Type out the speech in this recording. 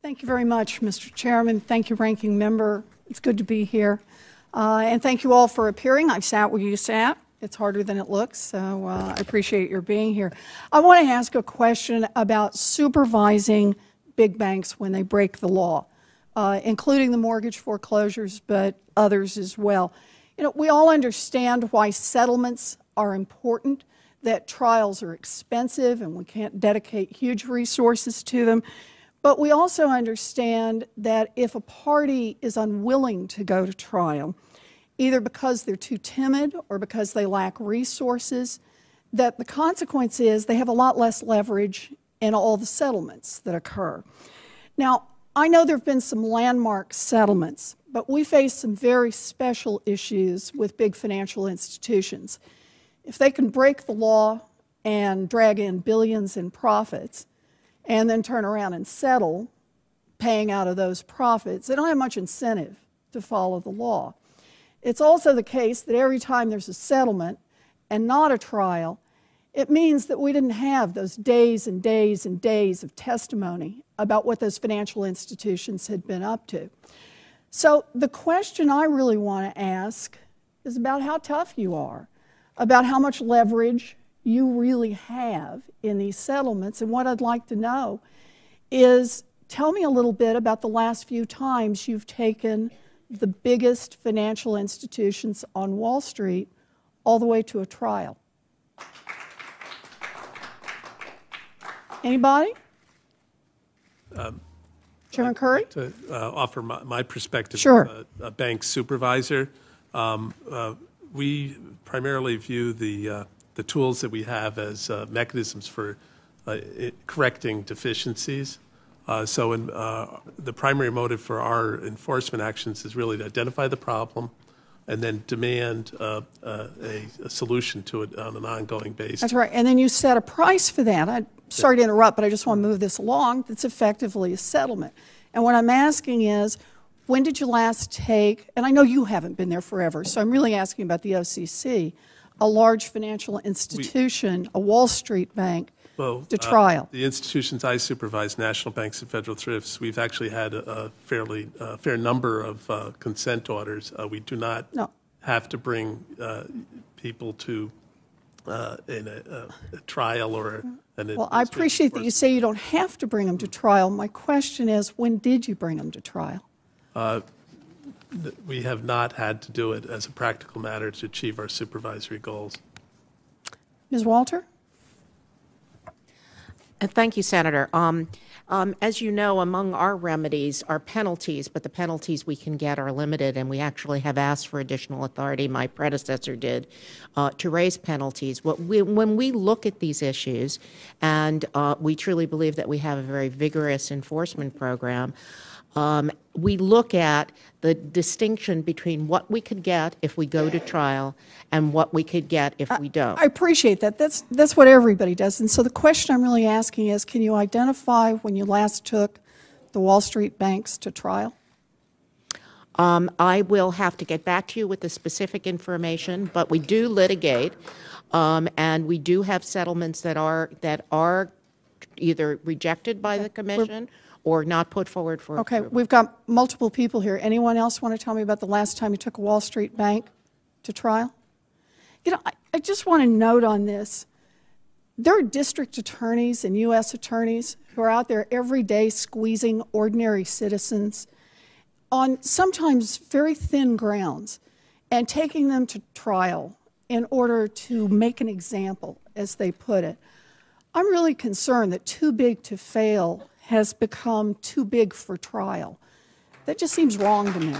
Thank you very much, Mr. Chairman. Thank you, Ranking Member. It's good to be here. And thank you all for appearing. I've sat where you sat. It's harder than it looks, so I appreciate your being here. I want to ask a question about supervising big banks when they break the law, including the mortgage foreclosures, but others as well. You know, we all understand why settlements are important, that trials are expensive and we can't dedicate huge resources to them. But we also understand that if a party is unwilling to go to trial, either because they're too timid or because they lack resources, that the consequence is they have a lot less leverage in all the settlements that occur. Now, I know there have been some landmark settlements, but we face some very special issues with big financial institutions. If they can break the law and drag in billions in profits, and then turn around and settle, paying out of those profits, they don't have much incentive to follow the law. It's also the case that every time there's a settlement and not a trial, it means that we didn't have those days and days and days of testimony about what those financial institutions had been up to. So the question I really want to ask is about how tough you are, about how much leverage you really have in these settlements. And what I'd like to know is, tell me a little bit about the last few times you've taken the biggest financial institutions on Wall Street all the way to a trial. Anybody? Chairman Curry? To offer my perspective, sure. A bank supervisor. We primarily view the tools that we have as mechanisms for correcting deficiencies. The primary motive for our enforcement actions is really to identify the problem and then demand a solution to it on an ongoing basis. That's right. And then you set a price for that. I'm sorry to interrupt, but I just want to move this along. That's effectively a settlement. And what I'm asking is, when did you last take, and I know you haven't been there forever, so I'm really asking about the OCC, a large financial institution, a Wall Street bank, to trial? The institutions I supervise, national banks and federal thrifts, we've actually had a fair number of consent orders. We do not have to bring people to in a trial or an Well, I appreciate that you say you don't have to bring them to trial. My question is, when did you bring them to trial? We have not had to do it as a practical matter to achieve our supervisory goals. Ms. Walter? Thank you, Senator. As you know, among our remedies are penalties, but the penalties we can get are limited, and we actually have asked for additional authority, my predecessor did, to raise penalties. When we look at these issues, and we truly believe that we have a very vigorous enforcement program, we look at the distinction between what we could get if we go to trial and what we could get if we don't. I appreciate that. That's what everybody does. And so the question I'm really asking is, can you identify when you last took the Wall Street banks to trial? I will have to get back to you with the specific information, but we do litigate, and we do have settlements that are either rejected by the Commission or not put forward for approval. We've got multiple people here. Anyone else want to tell me about the last time you took a Wall Street bank to trial? You know, I just want to note on this, there are district attorneys and U.S. attorneys who are out there every day squeezing ordinary citizens on sometimes very thin grounds and taking them to trial in order to make an example, as they put it. I'm really concerned that too big to fail has become too big for trial. That just seems wrong to me.